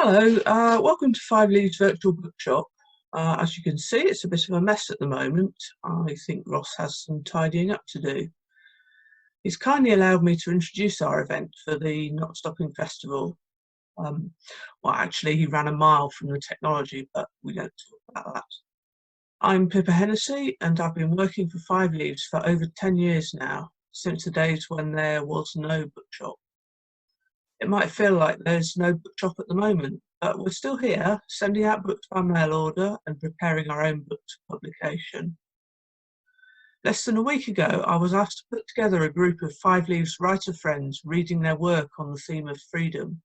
Hello, welcome to Five Leaves Virtual Bookshop. As you can see, it's a bit of a mess at the moment. I think Ross has some tidying up to do. He's kindly allowed me to introduce our event for the Not Stopping Festival. Well, actually, he ran a mile from the technology, but we don't talk about that. I'm Pippa Hennessy, and I've been working for Five Leaves for over 10 years now, since the days when there was no bookshop. It might feel like there's no bookshop at the moment, but we're still here, sending out books by mail order and preparing our own books for publication. Less than a week ago, I was asked to put together a group of Five Leaves writer friends reading their work on the theme of freedom.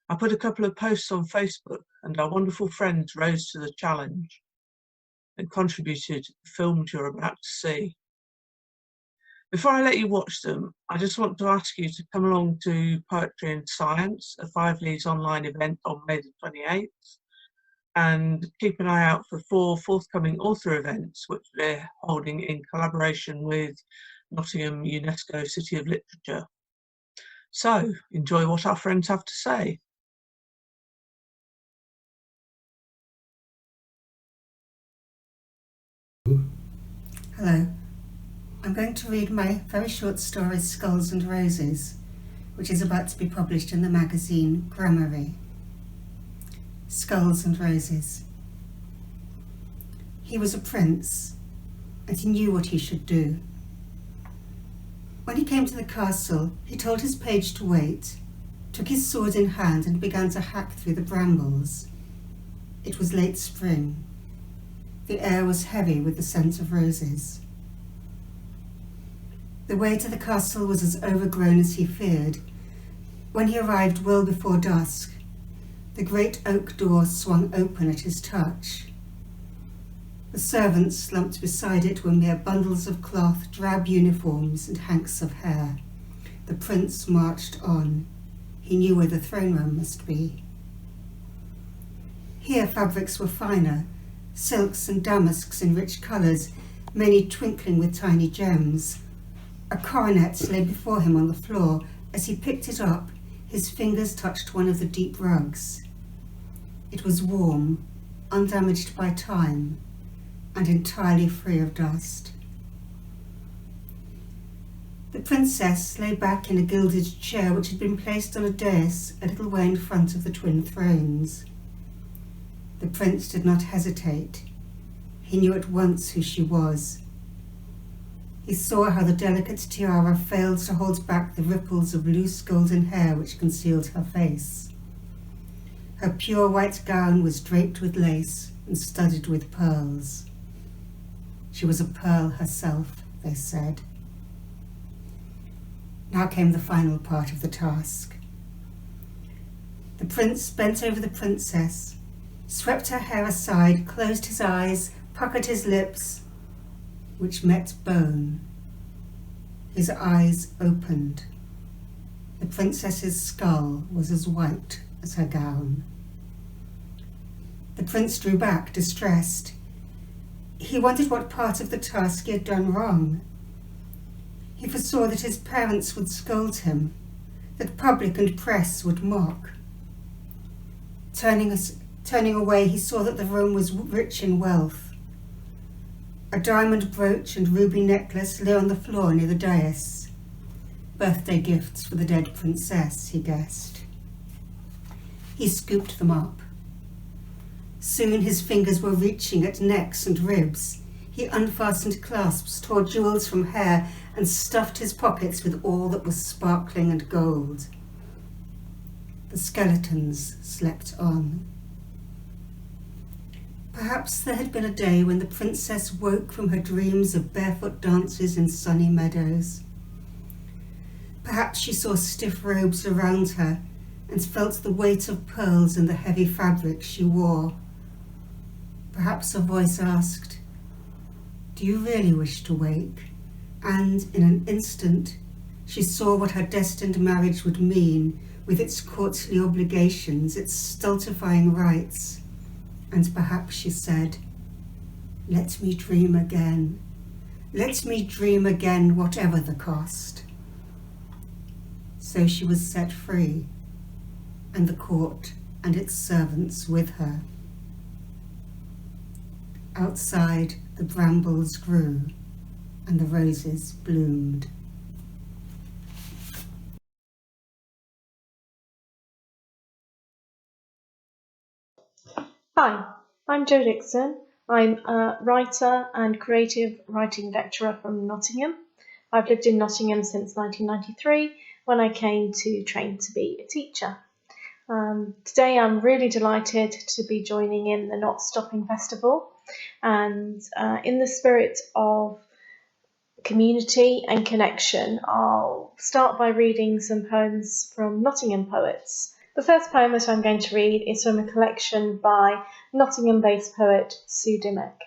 I put a couple of posts on Facebook, and our wonderful friends rose to the challenge and contributed to the films you're about to see. Before I let you watch them, I just want to ask you to come along to Poetry and Science, a Five Leaves online event on May the 28th, and keep an eye out for 4 forthcoming author events, which we're holding in collaboration with Nottingham UNESCO City of Literature. So, enjoy what our friends have to say. Hello. I'm going to read my very short story Skulls and Roses, which is about to be published in the magazine Grammary. Skulls and Roses. He was a prince, and he knew what he should do. When he came to the castle, he told his page to wait, took his sword in hand and began to hack through the brambles. It was late spring. The air was heavy with the scent of roses. The way to the castle was as overgrown as he feared. When he arrived well before dusk, the great oak door swung open at his touch. The servants slumped beside it were mere bundles of cloth, drab uniforms, and hanks of hair. The prince marched on. He knew where the throne room must be. Here fabrics were finer, silks and damasks in rich colours, many twinkling with tiny gems. A coronet lay before him on the floor. As he picked it up, his fingers touched one of the deep rugs. It was warm, undamaged by time, and entirely free of dust. The princess lay back in a gilded chair which had been placed on a dais a little way in front of the twin thrones. The prince did not hesitate. He knew at once who she was. He saw how the delicate tiara failed to hold back the ripples of loose golden hair which concealed her face. Her pure white gown was draped with lace and studded with pearls. She was a pearl herself, they said. Now came the final part of the task. The prince bent over the princess, swept her hair aside, closed his eyes, puckered his lips, which met bone. His eyes opened. The princess's skull was as white as her gown. The prince drew back, distressed. He wondered what part of the task he had done wrong. He foresaw that his parents would scold him, that public and press would mock. Turning away, he saw that the room was rich in wealth. A diamond brooch and ruby necklace lay on the floor near the dais. Birthday gifts for the dead princess, he guessed. He scooped them up. Soon his fingers were reaching at necks and ribs. He unfastened clasps, tore jewels from hair, and stuffed his pockets with all that was sparkling and gold. The skeletons slept on. Perhaps there had been a day when the princess woke from her dreams of barefoot dances in sunny meadows. Perhaps she saw stiff robes around her and felt the weight of pearls in the heavy fabric she wore. Perhaps a voice asked, "Do you really wish to wake?" And in an instant, she saw what her destined marriage would mean, with its courtly obligations, its stultifying rites. And perhaps she said, "Let me dream again. Let me dream again, whatever the cost." So she was set free, and the court and its servants with her. Outside the brambles grew and the roses bloomed. Hi, I'm Jo Dixon. I'm a writer and creative writing lecturer from Nottingham. I've lived in Nottingham since 1993 when I came to train to be a teacher. Today I'm really delighted to be joining in the Not Stopping Festival, and in the spirit of community and connection, I'll start by reading some poems from Nottingham poets. The first poem that I'm going to read is from a collection by Nottingham-based poet Sue Dimmock.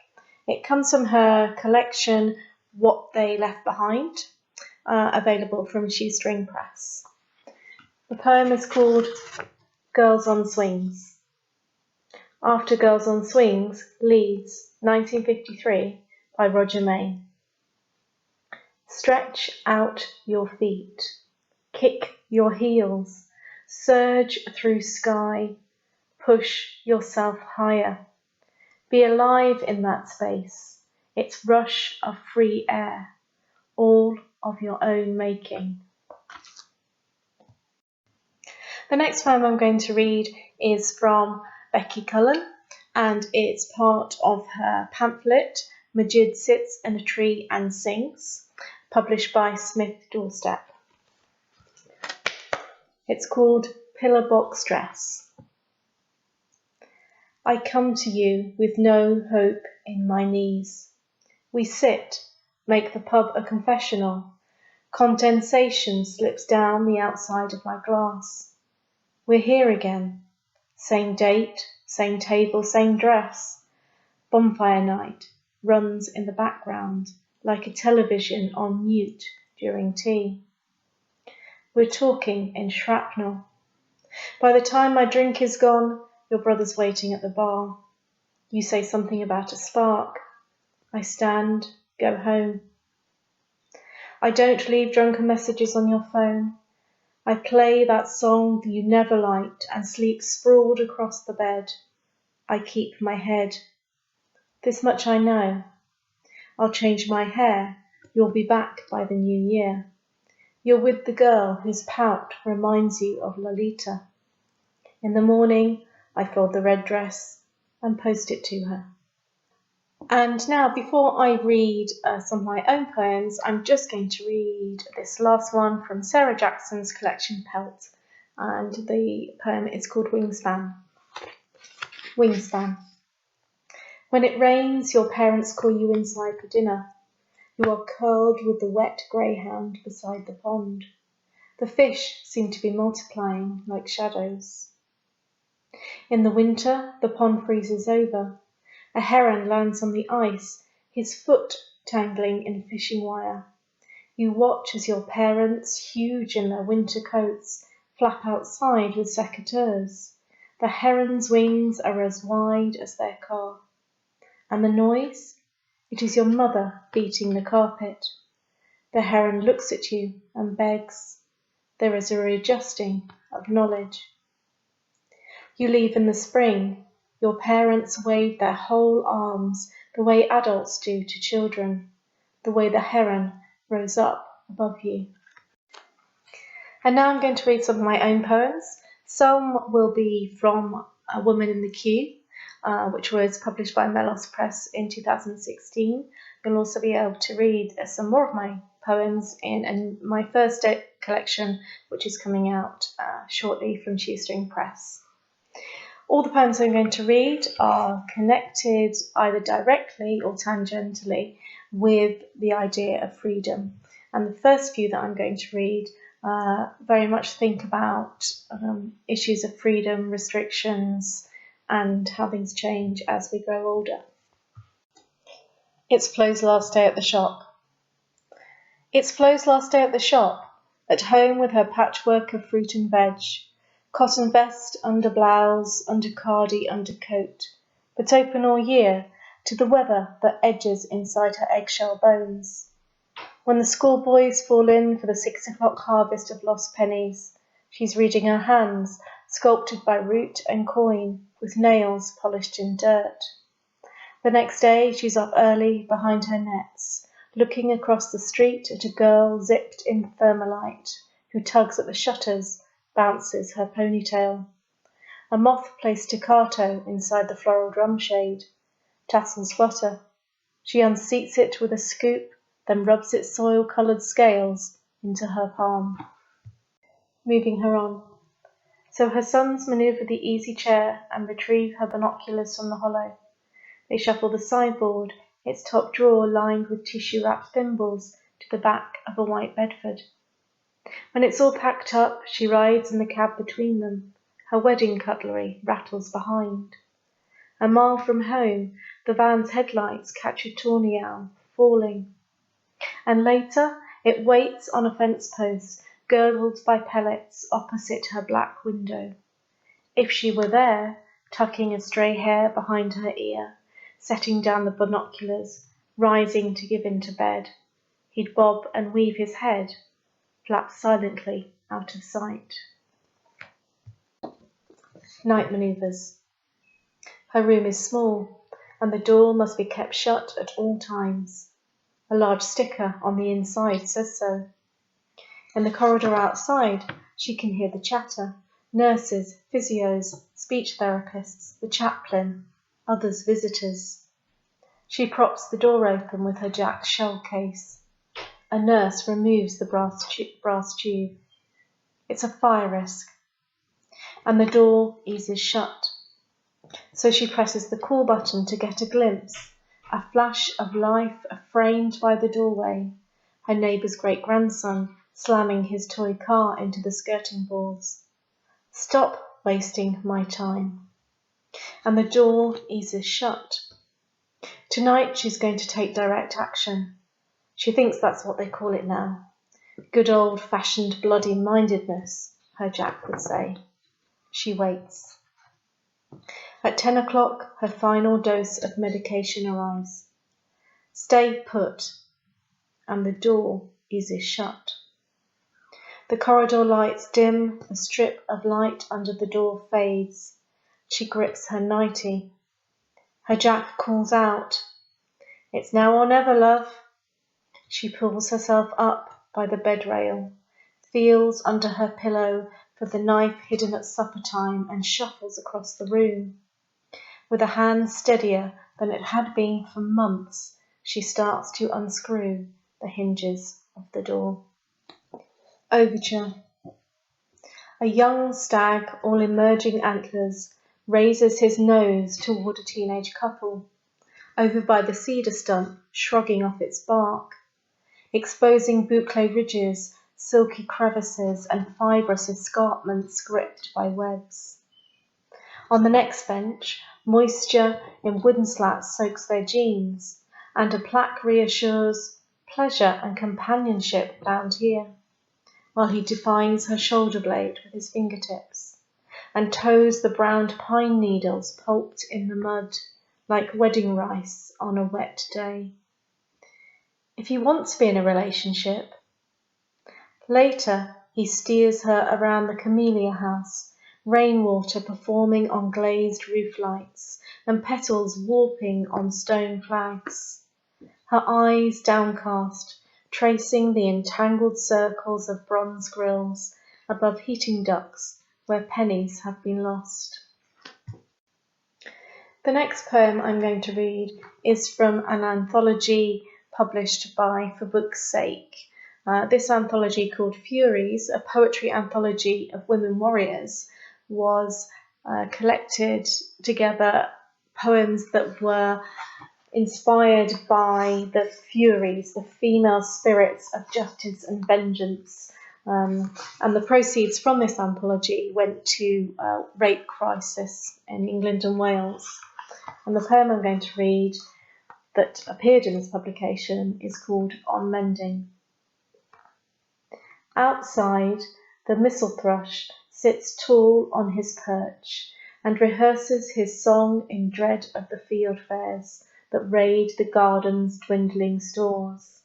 It comes from her collection What They Left Behind, available from Shoestring Press. The poem is called Girls on Swings. After Girls on Swings, Leeds, 1953, by Roger May. Stretch out your feet, kick your heels, surge through sky, push yourself higher. Be alive in that space, its rush of free air, all of your own making. The next poem I'm going to read is from Becky Cullen, and it's part of her pamphlet, Majid Sits in a Tree and Sings, published by Smith Doorstep. It's called Pillar Box Dress. I come to you with no hope in my knees. We sit, make the pub a confessional. Condensation slips down the outside of my glass. We're here again. Same date, same table, same dress. Bonfire night runs in the background like a television on mute during tea. We're talking in shrapnel. By the time my drink is gone, your brother's waiting at the bar. You say something about a spark. I stand, go home. I don't leave drunken messages on your phone. I play that song you never liked and sleep sprawled across the bed. I keep my head. This much I know. I'll change my hair. You'll be back by the new year. You're with the girl whose pout reminds you of Lolita. In the morning, I fold the red dress and post it to her. And now, before I read some of my own poems, I'm just going to read this last one from Sarah Jackson's collection Pelt. And the poem is called Wingspan. Wingspan. When it rains, your parents call you inside for dinner. You are curled with the wet greyhound beside the pond. The fish seem to be multiplying like shadows. In the winter, the pond freezes over. A heron lands on the ice, his foot tangling in fishing wire. You watch as your parents, huge in their winter coats, flap outside with secateurs. The heron's wings are as wide as their car. And the noise? It is your mother beating the carpet. The heron looks at you and begs. There is a readjusting of knowledge. You leave in the spring. Your parents wave their whole arms the way adults do to children, the way the heron rose up above you. And now I'm going to read some of my own poems. Some will be from A Woman in the Queue, which was published by Melos Press in 2016. You'll also be able to read some more of my poems in my first collection, which is coming out shortly from Shoestring Press. All the poems I'm going to read are connected either directly or tangentially with the idea of freedom. And the first few that I'm going to read very much think about issues of freedom, restrictions, and how things change as we grow older. It's Flo's last day at the shop. It's Flo's last day at the shop, at home with her patchwork of fruit and veg. Cotton vest, under blouse, under cardi, under coat, but open all year to the weather that edges inside her eggshell bones. When the schoolboys fall in for the 6 o'clock harvest of lost pennies, she's reading her hands, sculpted by root and coin, with nails polished in dirt. The next day she's up early behind her nets, looking across the street at a girl zipped in thermalite, who tugs at the shutters, bounces her ponytail. A moth-placed staccato inside the floral drumshade. Tassels flutter. She unseats it with a scoop, then rubs its soil-coloured scales into her palm. Moving her on. So her sons manoeuvre the easy chair and retrieve her binoculars from the hollow. They shuffle the sideboard, its top drawer lined with tissue-wrapped thimbles, to the back of a white Bedford. When it's all packed up, she rides in the cab between them. Her wedding cutlery rattles behind. A mile from home, the van's headlights catch a tawny owl falling. And later, it waits on a fence post, girdled by pellets opposite her black window. If she were there, tucking a stray hair behind her ear, setting down the binoculars, rising to give in to bed, he'd bob and weave his head, flap silently out of sight. Night manoeuvres. Her room is small, and the door must be kept shut at all times. A large sticker on the inside says so. In the corridor outside, she can hear the chatter. Nurses, physios, speech therapists, the chaplain, others visitors. She props the door open with her jacked shell case. A nurse removes the brass tube. It's a fire risk. And the door eases shut. So she presses the call button to get a glimpse, a flash of life framed by the doorway, her neighbour's great-grandson slamming his toy car into the skirting boards. Stop wasting my time. And the door eases shut. Tonight she's going to take direct action. She thinks that's what they call it now. Good old-fashioned bloody-mindedness, her Jack would say. She waits. At 10 o'clock, her final dose of medication arrives. Stay put, and the door eases shut. The corridor lights dim, a strip of light under the door fades. She grips her nightie. Her Jack calls out, "It's now or never, love." She pulls herself up by the bed rail, feels under her pillow for the knife hidden at supper time, and shuffles across the room. With a hand steadier than it had been for months, she starts to unscrew the hinges of the door. Overture. A young stag, all emerging antlers, raises his nose toward a teenage couple, over by the cedar stump, shrugging off its bark, exposing boucle ridges, silky crevices, and fibrous escarpments gripped by webs. On the next bench, moisture in wooden slats soaks their jeans, and a plaque reassures pleasure and companionship bound here, while he defines her shoulder blade with his fingertips, and toes the browned pine needles pulped in the mud, like wedding rice on a wet day. If you want to be in a relationship. Later, he steers her around the camellia house, rainwater performing on glazed roof lights, and petals warping on stone flags. Her eyes downcast, tracing the entangled circles of bronze grills above heating ducts where pennies have been lost. The next poem I'm going to read is from an anthology published by For Book's Sake. This anthology, called Furies, a poetry anthology of women warriors, was collected together poems that were inspired by the Furies, the female spirits of justice and vengeance. And the proceeds from this anthology went to rape crisis in England and Wales. And the poem I'm going to read that appeared in this publication is called On Mending. Outside, the missel thrush sits tall on his perch and rehearses his song in dread of the field fares that raid the garden's dwindling stores.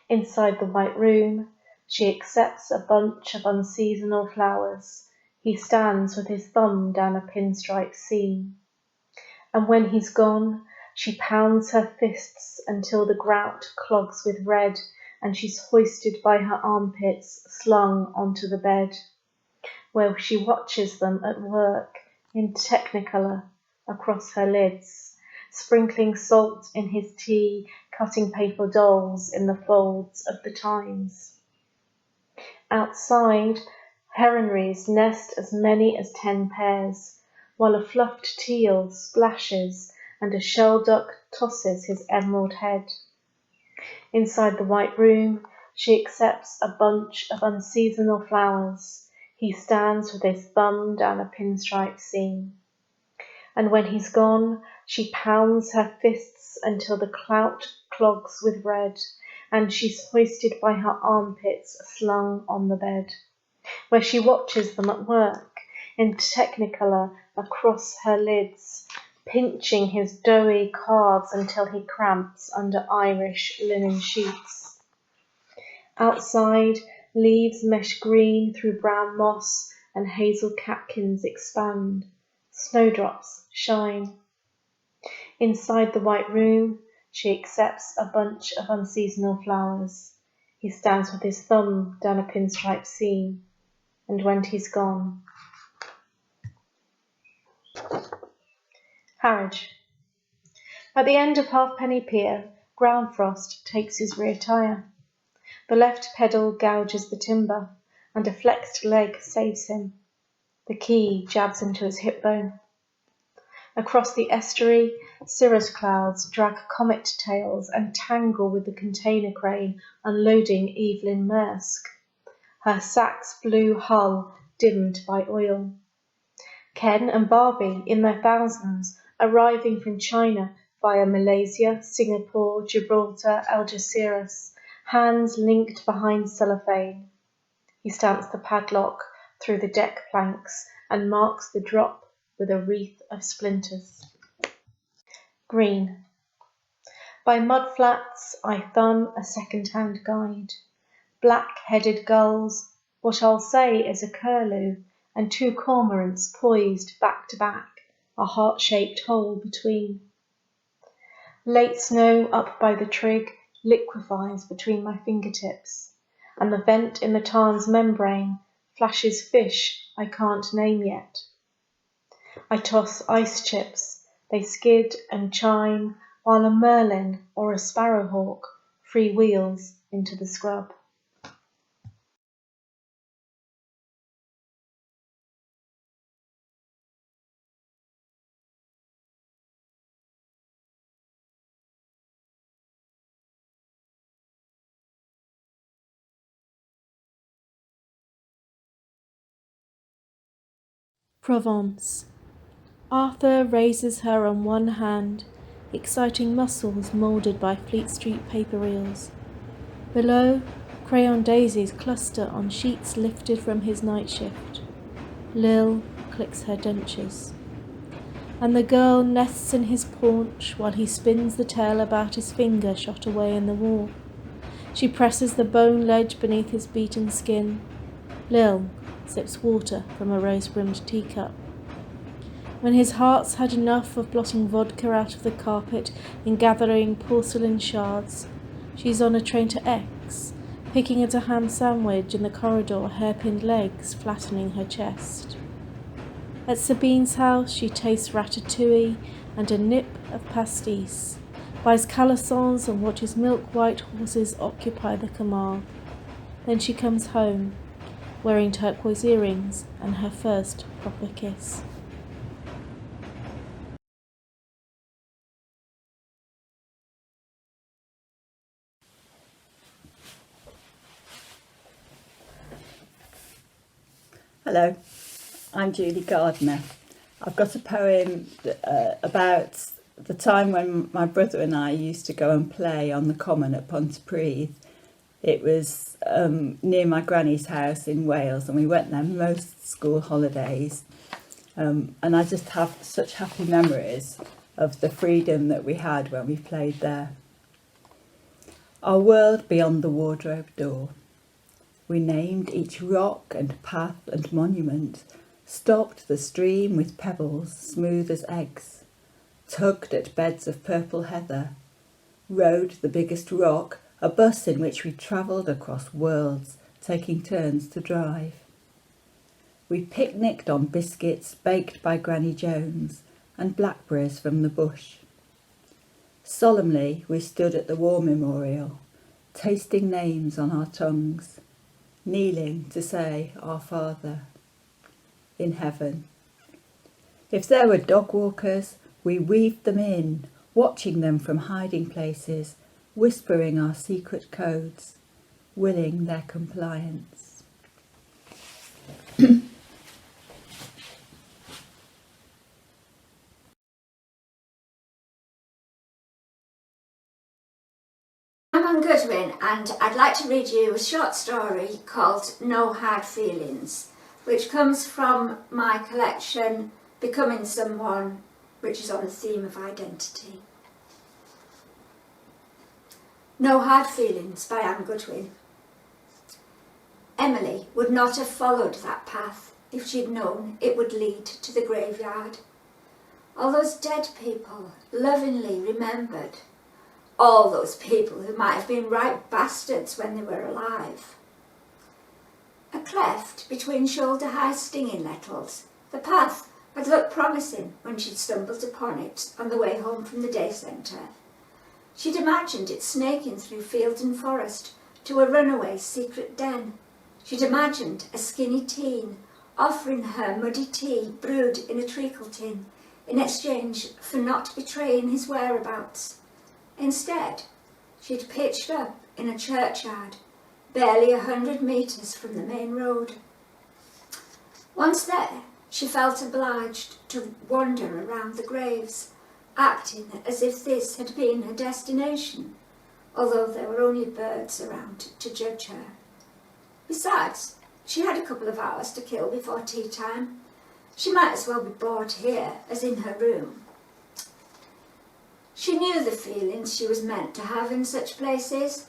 Inside the white room, she accepts a bunch of unseasonal flowers, He stands with his thumb down a pinstripe seam. And when he's gone, she pounds her fists until the grout clogs with red, and she's hoisted by her armpits, slung onto the bed, where she watches them at work in technicolor across her lids, sprinkling salt in his tea, cutting paper dolls in the folds of the Times. Outside, heronries nest as many as 10 pairs, while a fluffed teal splashes and a shelduck tosses his emerald head. Inside the white room, she accepts a bunch of unseasonal flowers. He stands with his thumb down a pinstripe seam. And when he's gone, she pounds her fists until the clout clogs with red, and she's hoisted by her armpits, slung on the bed, where she watches them at work in technicolor across her lids, pinching his doughy calves until he cramps under Irish linen sheets. Outside, leaves mesh green through brown moss, and hazel catkins expand. Snowdrops shine. Inside the white room, she accepts a bunch of unseasonal flowers. He stands with his thumb down a pinstripe seam, and when he's gone. Harwich. At the end of Halfpenny Pier, Groundfrost takes his rear tyre. The left pedal gouges the timber, and a flexed leg saves him. The key jabs into his hip bone. Across the estuary, cirrus clouds drag comet tails and tangle with the container crane unloading Evelyn Maersk, her sack's blue hull dimmed by oil. Ken and Barbie, in their thousands, arriving from China via Malaysia, Singapore, Gibraltar, Algeciras, hands linked behind cellophane. He stamps the padlock through the deck planks and marks the drop with a wreath of splinters. Green. By mudflats I thumb a second-hand guide. Black-headed gulls, what I'll say is a curlew, and 2 cormorants poised back to back, a heart-shaped hole between. Late snow up by the trig liquefies between my fingertips, and the vent in the tarn's membrane flashes fish I can't name yet. I toss ice chips, they skid and chime, while a merlin or a sparrowhawk freewheels into the scrub. Provence. Arthur raises her on one hand, exciting muscles moulded by Fleet Street paper reels. Below, crayon daisies cluster on sheets lifted from his night shift. Lil clicks her dentures. And the girl nests in his paunch while he spins the tail about his finger shot away in the wall. She presses the bone ledge beneath his beaten skin. Lil sips water from a rose-brimmed teacup. When his heart's had enough of blotting vodka out of the carpet and gathering porcelain shards, she's on a train to X, picking at a ham sandwich in the corridor, hairpinned legs flattening her chest. At Sabine's house, she tastes ratatouille and a nip of pastis, buys calassons and watches milk-white horses occupy the Camargue. Then she comes home, wearing turquoise earrings and her first proper kiss. Hello, I'm Julie Gardner. I've got a poem about the time when my brother and I used to go and play on the common at Pontypridd. It was near my granny's house in Wales, and we went there most school holidays. And I just have such happy memories of the freedom that we had when we played there. Our world beyond the wardrobe door. We named each rock and path and monument, stopped the stream with pebbles smooth as eggs, tugged at beds of purple heather, rode the biggest rock, a bus in which we travelled across worlds, taking turns to drive. We picnicked on biscuits baked by Granny Jones and blackberries from the bush. Solemnly we stood at the War Memorial, tasting names on our tongues, kneeling to say our Father in heaven. If there were dog walkers, we weaved them in, watching them from hiding places, whispering our secret codes, willing their compliance. I'm Goodwin, and I'd like to read you a short story called No Hard Feelings, which comes from my collection Becoming Someone, which is on the theme of identity. No Hard Feelings by Anne Goodwin. Emily would not have followed that path if she'd known it would lead to the graveyard. All those dead people lovingly remembered. All those people who might have been right bastards when they were alive. A cleft between shoulder-high stinging nettles, the path had looked promising when she'd stumbled upon it on the way home from the day centre. She'd imagined it snaking through field and forest to a runaway's secret den. She'd imagined a skinny teen offering her muddy tea brewed in a treacle tin in exchange for not betraying his whereabouts. Instead, she'd pitched up in a churchyard, barely 100 metres from the main road. Once there, she felt obliged to wander around the graves, acting as if this had been her destination, although there were only birds around to judge her. Besides, she had a couple of hours to kill before tea time. She might as well be bored here as in her room. She knew the feelings she was meant to have in such places.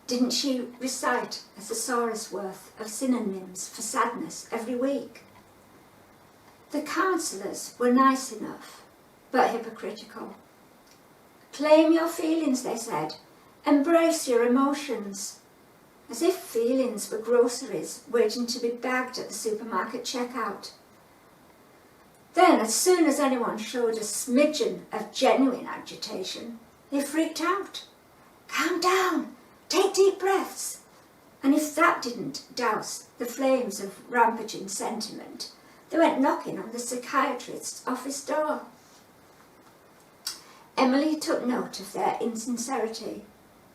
Didn't she recite a thesaurus worth of synonyms for sadness every week? The counsellors were nice enough, but hypocritical. Claim your feelings, they said. Embrace your emotions. As if feelings were groceries waiting to be bagged at the supermarket checkout. Then, as soon as anyone showed a smidgen of genuine agitation, they freaked out. Calm down, take deep breaths. And if that didn't douse the flames of rampaging sentiment, they went knocking on the psychiatrist's office door. Emily took note of their insincerity,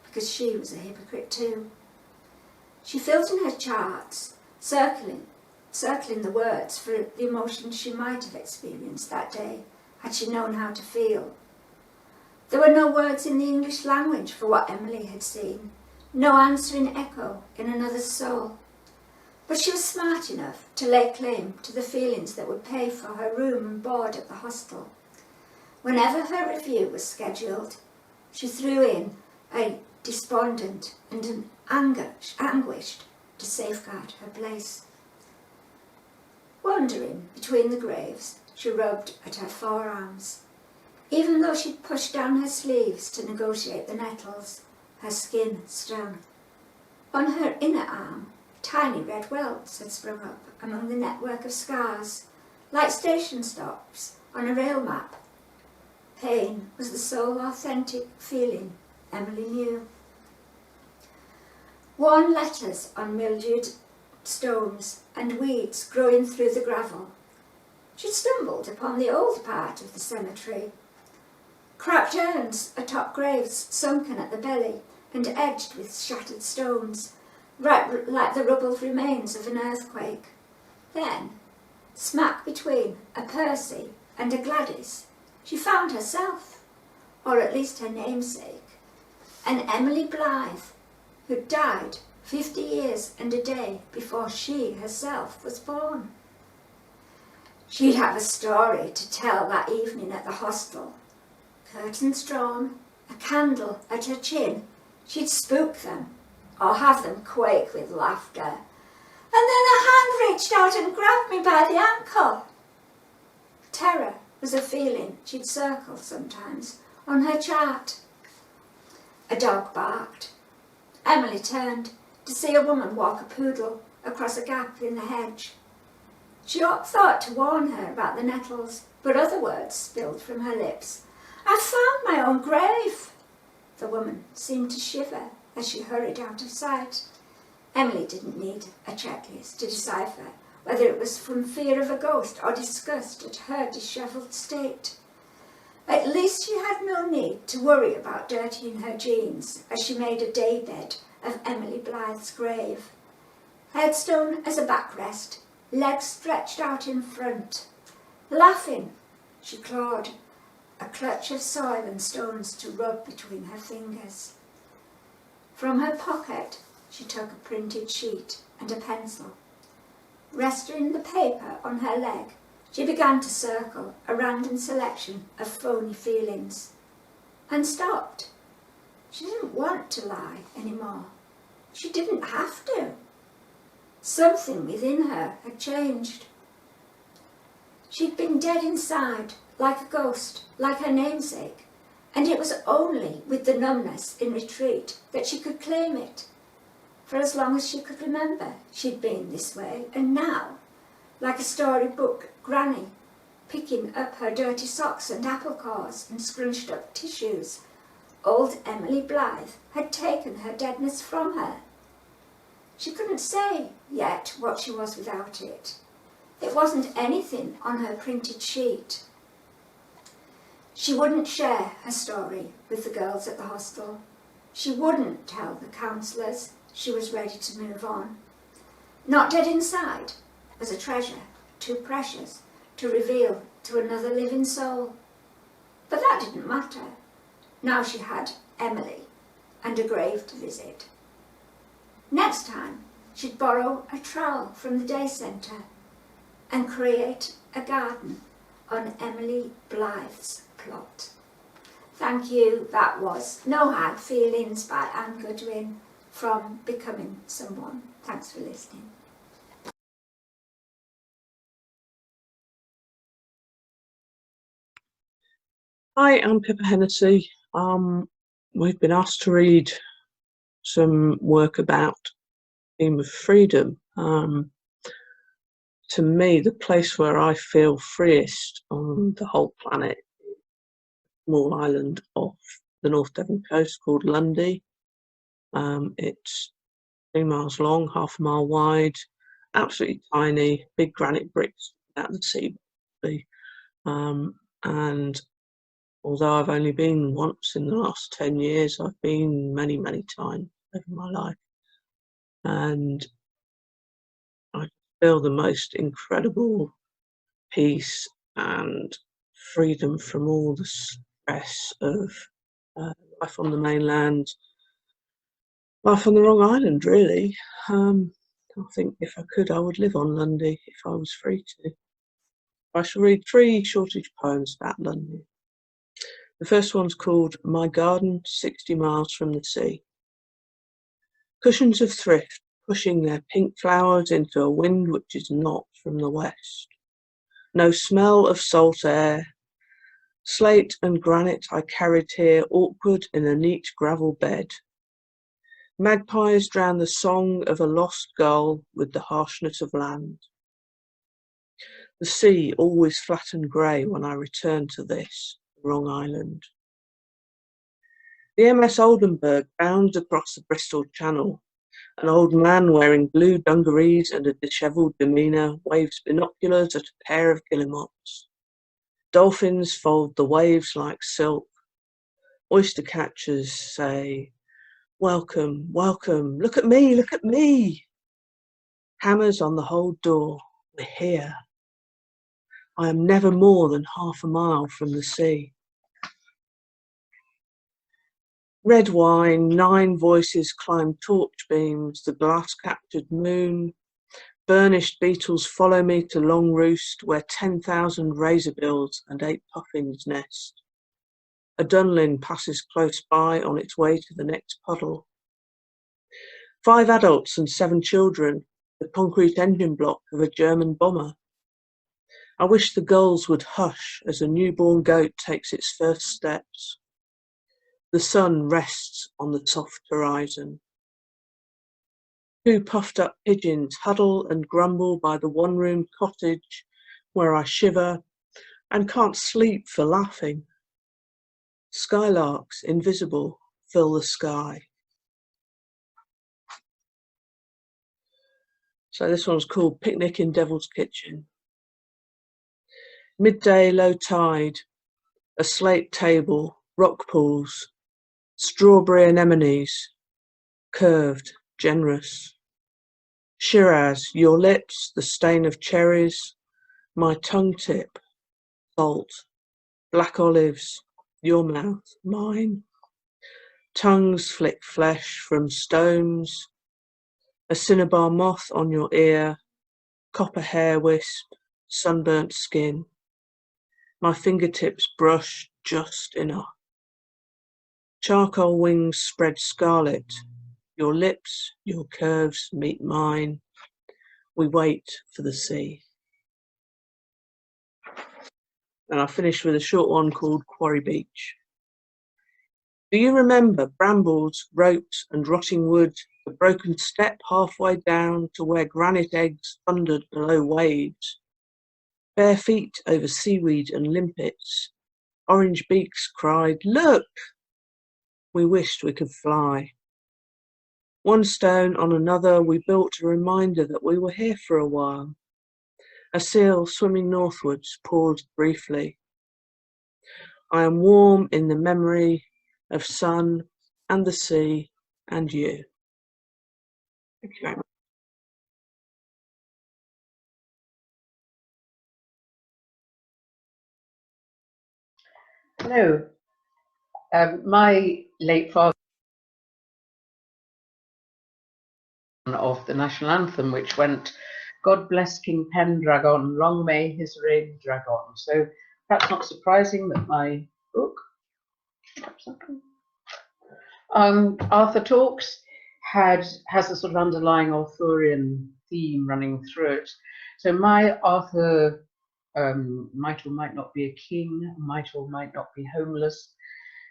because she was a hypocrite too. She filled in her charts, circling the words for the emotions she might have experienced that day, had she known how to feel. There were no words in the English language for what Emily had seen, no answering echo in another's soul. But she was smart enough to lay claim to the feelings that would pay for her room and board at the hostel. Whenever her review was scheduled, she threw in a despondent and an anguished to safeguard her place. Wandering between the graves, she rubbed at her forearms. Even though she'd pushed down her sleeves to negotiate the nettles, her skin stung. On her inner arm, tiny red welts had sprung up among the network of scars, like station stops on a rail map. Pain was the sole authentic feeling Emily knew. Worn letters on mildewed stones and weeds growing through the gravel. She stumbled upon the old part of the cemetery. Cracked urns atop graves sunken at the belly and edged with shattered stones, right like the rubbled remains of an earthquake. Then, smack between a Percy and a Gladys, she found herself, or at least her namesake, an Emily Blythe, who died 50 years and a day before she herself was born. She'd have a story to tell that evening at the hostel. Curtains drawn, a candle at her chin, she'd spook them, or have them quake with laughter. and then a hand reached out and grabbed me by the ankle. Terror was a feeling she'd circled sometimes on her chart. A dog barked. Emily turned to see a woman walk a poodle across a gap in the hedge. She thought to warn her about the nettles, but other words spilled from her lips. "I found my own grave." The woman seemed to shiver as she hurried out of sight. Emily didn't need a checklist to decipher whether it was from fear of a ghost or disgust at her dishevelled state. At least she had no need to worry about dirtying her jeans as she made a daybed of Emily Blythe's grave. Headstone as a backrest, legs stretched out in front. Laughing, she clawed a clutch of soil and stones to rub between her fingers. From her pocket, she took a printed sheet and a pencil. Resting the paper on her leg, she began to circle a random selection of phony feelings, and stopped. She didn't want to lie anymore. She didn't have to. Something within her had changed. She'd been dead inside, like a ghost, like her namesake, and it was only with the numbness in retreat that she could claim it. For as long as she could remember, she'd been this way, and now, like a storybook granny, picking up her dirty socks and apple cores and scrunched up tissues, old Emily Blythe had taken her deadness from her. She couldn't say yet what she was without it. It wasn't anything on her printed sheet. She wouldn't share her story with the girls at the hostel. She wouldn't tell the counsellors she was ready to move on. Not dead inside was a treasure too precious to reveal to another living soul. But that didn't matter. Now she had Emily and a grave to visit. Next time, she'd borrow a trowel from the day centre and create a garden on Emily Blythe's plot. Thank you. That was No Hard Feelings by Anne Goodwin from Becoming Someone. Thanks for listening. Hi, I'm Pippa Hennessy. We've been asked to read some work about the theme of freedom. To me, the place where I feel freest on the whole planet is a small island off the North Devon coast called Lundy. It's 3 miles long, half a mile wide, absolutely tiny, big granite bricks at the sea. And although I've only been once in the last 10 years, I've been many, many times over my life. And I feel the most incredible peace and freedom from all the stress of life on the mainland, life on the wrong island, really. I think if I could, I would live on Lundy if I was free to. I shall read 3 shortish poems about Lundy. The first one's called My Garden, 60 Miles from the Sea. Cushions of thrift pushing their pink flowers into a wind which is not from the west. No smell of salt air. Slate and granite I carried here awkward in a neat gravel bed. Magpies drown the song of a lost gull with the harshness of land. The sea always flat and grey when I return to this wrong island. The MS Oldenburg bounds across the Bristol Channel. An old man wearing blue dungarees and a dishevelled demeanour waves binoculars at a pair of guillemots. Dolphins fold the waves like silk. Oyster catchers say, "Welcome, welcome, look at me, look at me." Hammers on the hold door, we're here. I am never more than half a mile from the sea. Red wine, 9 voices climb torch beams, the glass-captured moon. Burnished beetles follow me to Long Roost, where 10,000 razorbills and 8 puffins nest. A dunlin passes close by on its way to the next puddle. 5 adults and 7 children, the concrete engine block of a German bomber. I wish the gulls would hush as a newborn goat takes its first steps. The sun rests on the soft horizon. Two puffed up pigeons huddle and grumble by the one-room cottage where I shiver and can't sleep for laughing. Skylarks, invisible, fill the sky. So this one's called Picnic in Devil's Kitchen. Midday low tide, a slate table, rock pools, strawberry anemones, curved, generous. Shiraz, your lips, the stain of cherries, my tongue tip, salt, black olives, your mouth, mine. Tongues flick flesh from stones, a cinnabar moth on your ear, copper hair wisp, sunburnt skin. My fingertips brush just enough. Charcoal wings spread scarlet, your lips, your curves meet mine. We wait for the sea. And I finish with a short one called Quarry Beach. Do you remember brambles, ropes and rotting wood, the broken step halfway down to where granite eggs thundered below waves? Bare feet over seaweed and limpets, orange beaks cried, look! We wished we could fly. One stone on another we built a reminder that we were here for a while. A seal swimming northwards paused briefly. I am warm in the memory of sun and the sea and you. Thank you very much. Hello. My late father of the national anthem, which went, God bless King Pendragon, long may his reign drag on. So perhaps not surprising that my book, Arthur Talks, has a sort of underlying Arthurian theme running through it. So my Arthur might or might not be a king, might or might not be homeless.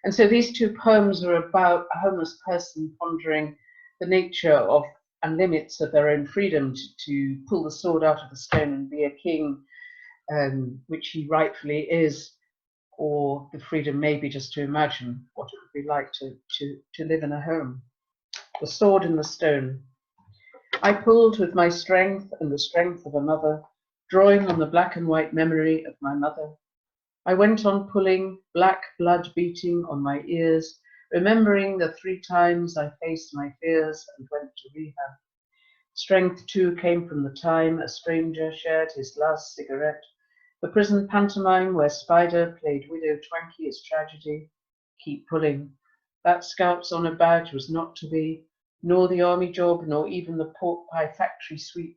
And so these two poems are about a homeless person pondering the nature of and limits of their own freedom to pull the sword out of the stone and be a king, which he rightfully is, or the freedom maybe just to imagine what it would be like to live in a home. The sword in the stone. I pulled with my strength and the strength of another, drawing on the black and white memory of my mother. I went on pulling, black blood beating on my ears, remembering the 3 times I faced my fears and went to rehab. Strength too came from the time a stranger shared his last cigarette, the prison pantomime where Spider played Widow Twankey as tragedy. Keep pulling. That Scouts Honour badge was not to be, nor the army job, nor even the pork pie factory sweep.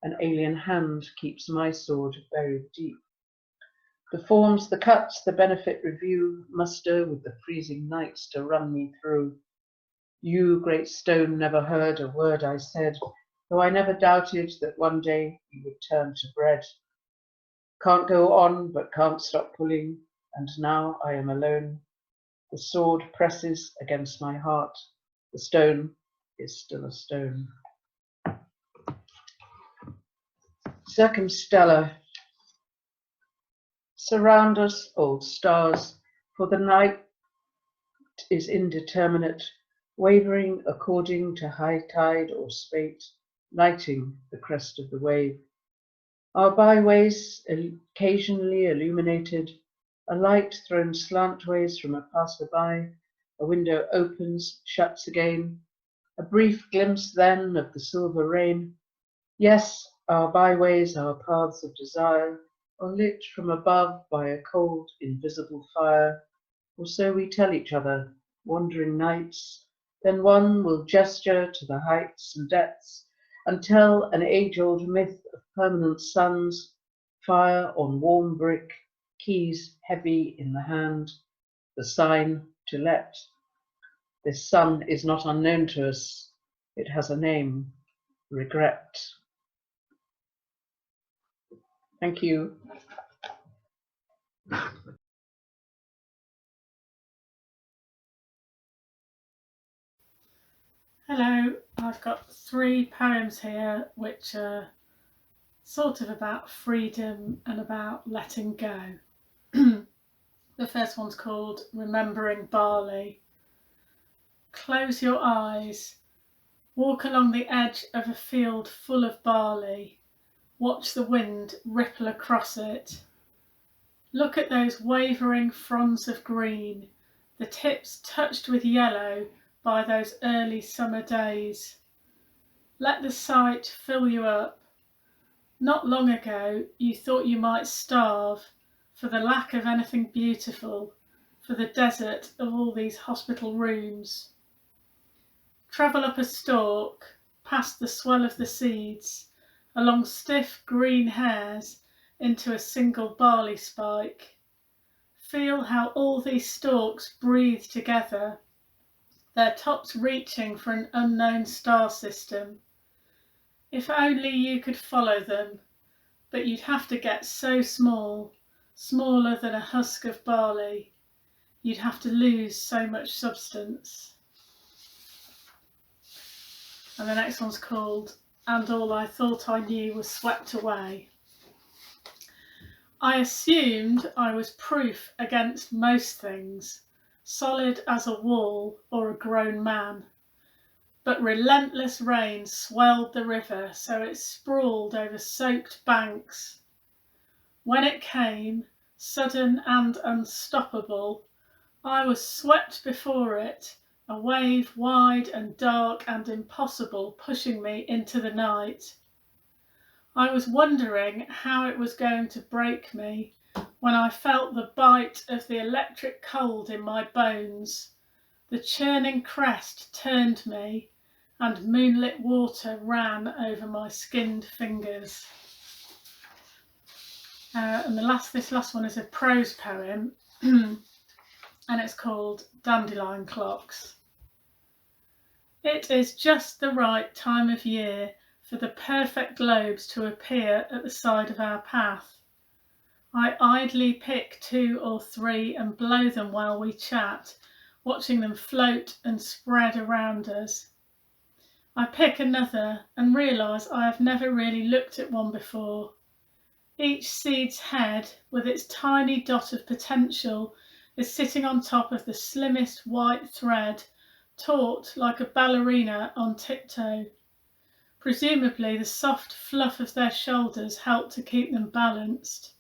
An alien hand keeps my sword buried deep. The forms, the cuts, the benefit review, muster with the freezing nights to run me through. You, great stone, never heard a word I said, though I never doubted that one day you would turn to bread. Can't go on, but can't stop pulling, and now I am alone. The sword presses against my heart. The stone is still a stone. Circumstellar. Surround us, old stars, for the night is indeterminate, wavering according to high tide or spate, lighting the crest of the wave. Our byways occasionally illuminated, a light thrown slantways from a passerby, a window opens, shuts again, a brief glimpse then of the silver rain. Yes, our byways, our paths of desire, are lit from above by a cold, invisible fire, or so we tell each other, wandering nights. Then one will gesture to the heights and depths and tell an age-old myth of permanent suns, fire on warm brick, keys heavy in the hand, the sign to let. This sun is not unknown to us. It has a name, regret. Thank you. Hello, I've got 3 poems here which are sort of about freedom and about letting go. The first one's called Remembering Barley. Close your eyes, walk along the edge of a field full of barley, watch the wind ripple across it. Look at those wavering fronds of green, the tips touched with yellow by those early summer days. Let the sight fill you up. Not long ago you thought you might starve for the lack of anything beautiful, for the desert of all these hospital rooms. Travel up a stalk, past the swell of the seeds, along stiff green hairs into a single barley spike. Feel how all these stalks breathe together, their tops reaching for an unknown star system. If only you could follow them, but you'd have to get so small, smaller than a husk of barley. You'd have to lose so much substance. And the next one's called And All I Thought I Knew Was Swept Away. I assumed I was proof against most things, solid as a wall or a grown man. But relentless rain swelled the river so it sprawled over soaked banks. When it came, sudden and unstoppable, I was swept before it, a wave wide and dark and impossible pushing me into the night. I was wondering how it was going to break me when I felt the bite of the electric cold in my bones. The churning crest turned me, and moonlit water ran over my skinned fingers. And this last one is a prose poem, and it's called Dandelion Clocks. It is just the right time of year for the perfect globes to appear at the side of our path. I idly pick 2 or 3 and blow them while we chat, watching them float and spread around us. I pick another and realise I have never really looked at one before. Each seed's head, with its tiny dot of potential, is sitting on top of the slimmest white thread, taut like a ballerina on tiptoe. Presumably the soft fluff of their shoulders help to keep them balanced.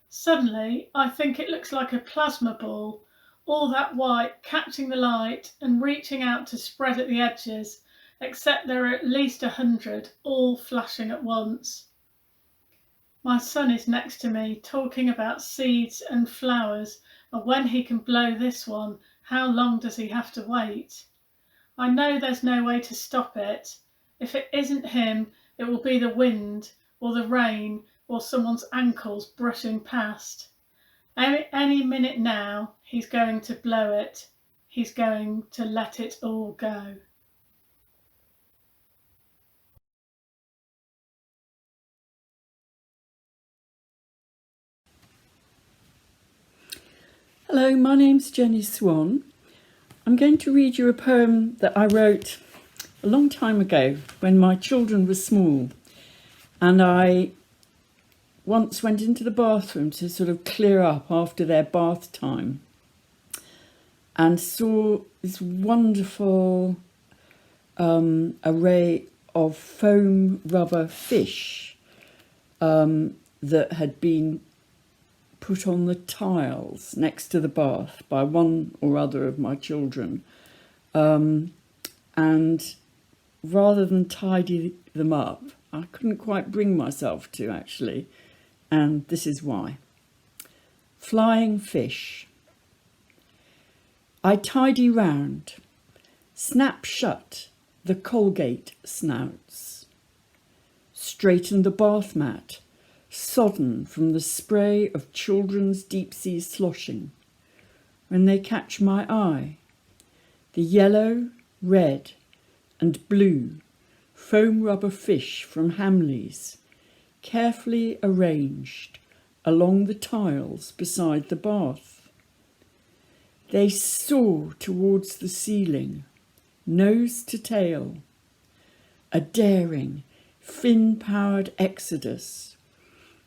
Suddenly, I think it looks like a plasma ball, all that white catching the light and reaching out to spread at the edges, except there are at least 100, all flashing at once. My son is next to me, talking about seeds and flowers, and when he can blow this one, how long does he have to wait? I know there's no way to stop it. If it isn't him, it will be the wind, or the rain, or someone's ankles brushing past. Any minute now, he's going to blow it. He's going to let it all go. Hello, my name's Jenny Swann. I'm going to read you a poem that I wrote a long time ago when my children were small, and I once went into the bathroom to sort of clear up after their bath time and saw this wonderful array of foam rubber fish that had been put on the tiles next to the bath by one or other of my children, and rather than tidy them up, I couldn't quite bring myself to actually, and this is why. Flying fish. I tidy round, snap shut the Colgate snouts, straighten the bath mat, sodden from the spray of children's deep-sea sloshing, when they catch my eye. The yellow, red and blue foam rubber fish from Hamley's carefully arranged along the tiles beside the bath. They soar towards the ceiling, nose to tail, a daring, fin-powered exodus,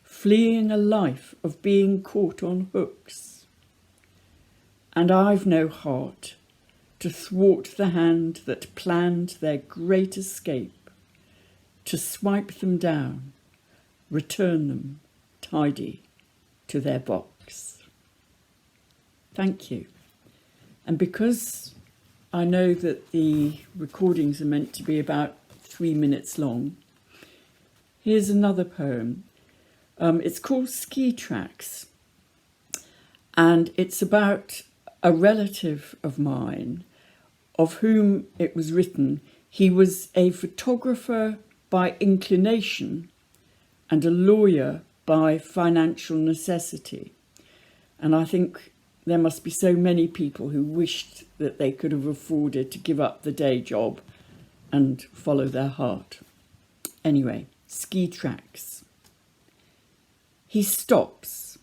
fleeing a life of being caught on hooks. And I've no heart to thwart the hand that planned their great escape, to swipe them down, return them tidy to their box. Thank you. And because I know that the recordings are meant to be about 3 minutes long, here's another poem. It's called Ski Tracks, and it's about a relative of mine of whom it was written, he was a photographer by inclination and a lawyer by financial necessity. And I think there must be so many people who wished that they could have afforded to give up the day job and follow their heart. Anyway, Ski Tracks. He stops,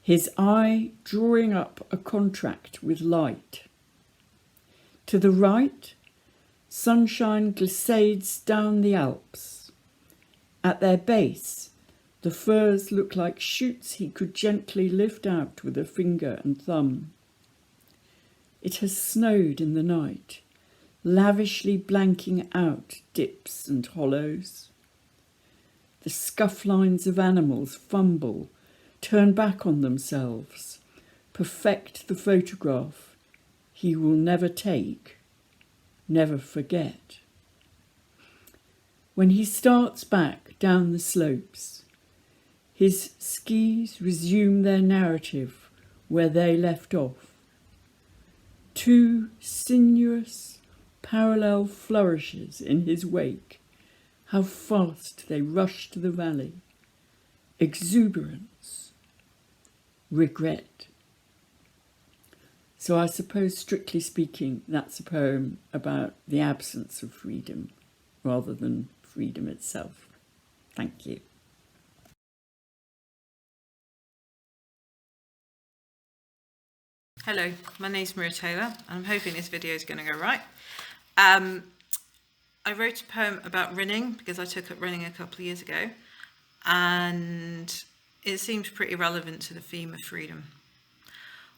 his eye drawing up a contract with light. To the right, sunshine glissades down the Alps. At their base, the firs look like shoots he could gently lift out with a finger and thumb. It has snowed in the night, lavishly blanking out dips and hollows. The scuff lines of animals fumble, turn back on themselves, perfect the photograph he will never take, never forget. When he starts back down the slopes, his skis resume their narrative where they left off. Two sinuous, parallel flourishes in his wake, how fast they rush to the valley. Exuberance, regret. So I suppose, strictly speaking, that's a poem about the absence of freedom rather than freedom itself. Thank you. Hello, my name's Maria Taylor, and I'm hoping this video is going to go right. I wrote a poem about running because I took up running a couple of years ago, and it seems pretty relevant to the theme of freedom.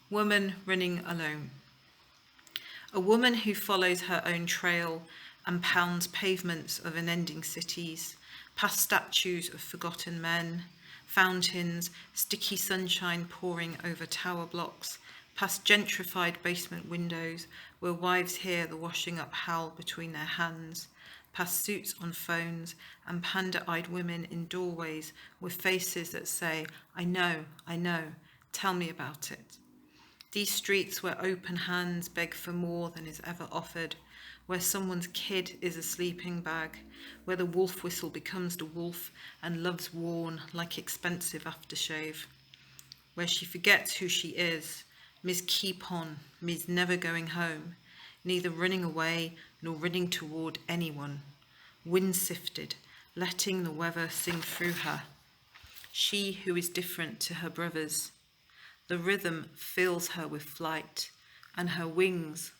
Woman running alone. A woman who follows her own trail and pounds pavements of unending cities, past statues of forgotten men, fountains, sticky sunshine pouring over tower blocks, past gentrified basement windows where wives hear the washing up howl between their hands, past suits on phones and panda-eyed women in doorways with faces that say, I know, tell me about it. These streets where open hands beg for more than is ever offered, where someone's kid is a sleeping bag, where the wolf whistle becomes the wolf and love's worn like expensive aftershave, where she forgets who she is, Ms. Keep On, Ms. Never Going Home, neither running away nor running toward anyone, wind-sifted, letting the weather sing through her. She who is different to her brothers. The rhythm fills her with flight, and her wings,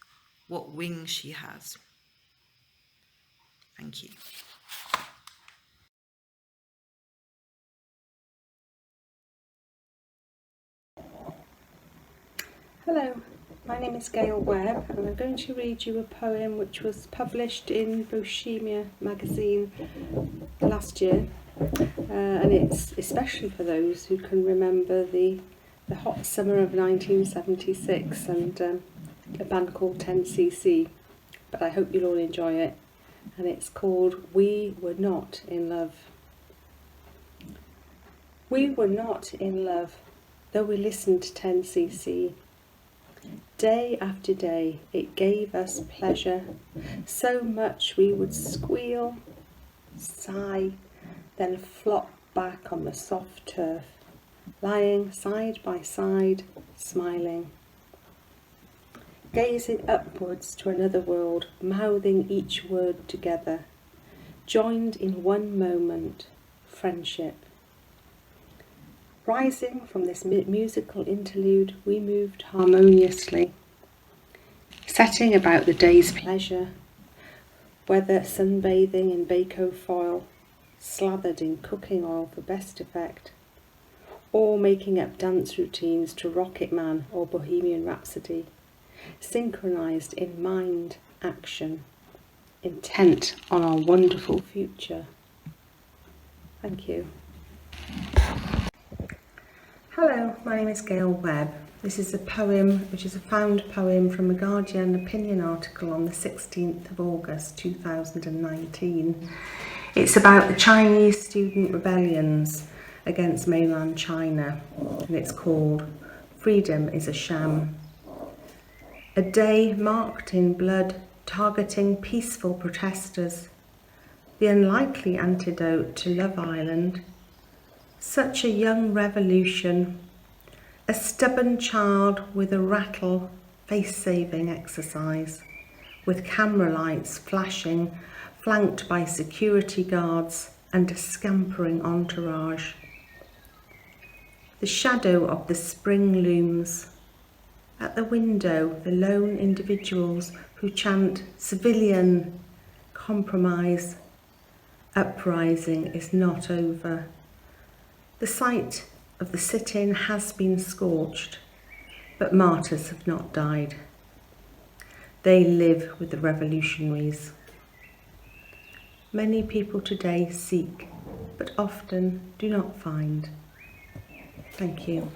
what wings she has. Thank you. Hello, my name is Gail Webb, and I'm going to read you a poem which was published in Bohemia magazine last year, and it's especially for those who can remember the hot summer of 1976 and a band called 10cc, but I hope you'll all enjoy it, and it's called We Were Not in Love. We were not in love, though we listened to 10cc. Day after day it gave us pleasure, so much we would squeal, sigh, then flop back on the soft turf, lying side by side, smiling, gazing upwards to another world, mouthing each word together, joined in one moment, friendship. Rising from this musical interlude, we moved harmoniously, setting about the day's pleasure, whether sunbathing in Bako foil, slathered in cooking oil for best effect, or making up dance routines to Rocket Man or Bohemian Rhapsody, synchronised in mind action, intent on our wonderful future. Thank you. Hello, my name is Gail Webb. This is a poem which is a found poem from a Guardian opinion article on the 16th of August 2019. It's about the Chinese student rebellions against mainland China, and it's called Freedom is a Sham. A day marked in blood targeting peaceful protesters, the unlikely antidote to Love Island. Such a young revolution, a stubborn child with a rattle face-saving exercise, with camera lights flashing, flanked by security guards and a scampering entourage. The shadow of the spring looms. At the window, the lone individuals who chant civilian, compromise, uprising is not over. The site of the sit-in has been scorched, but martyrs have not died. They live with the revolutionaries. Many people today seek, but often do not find. Thank you.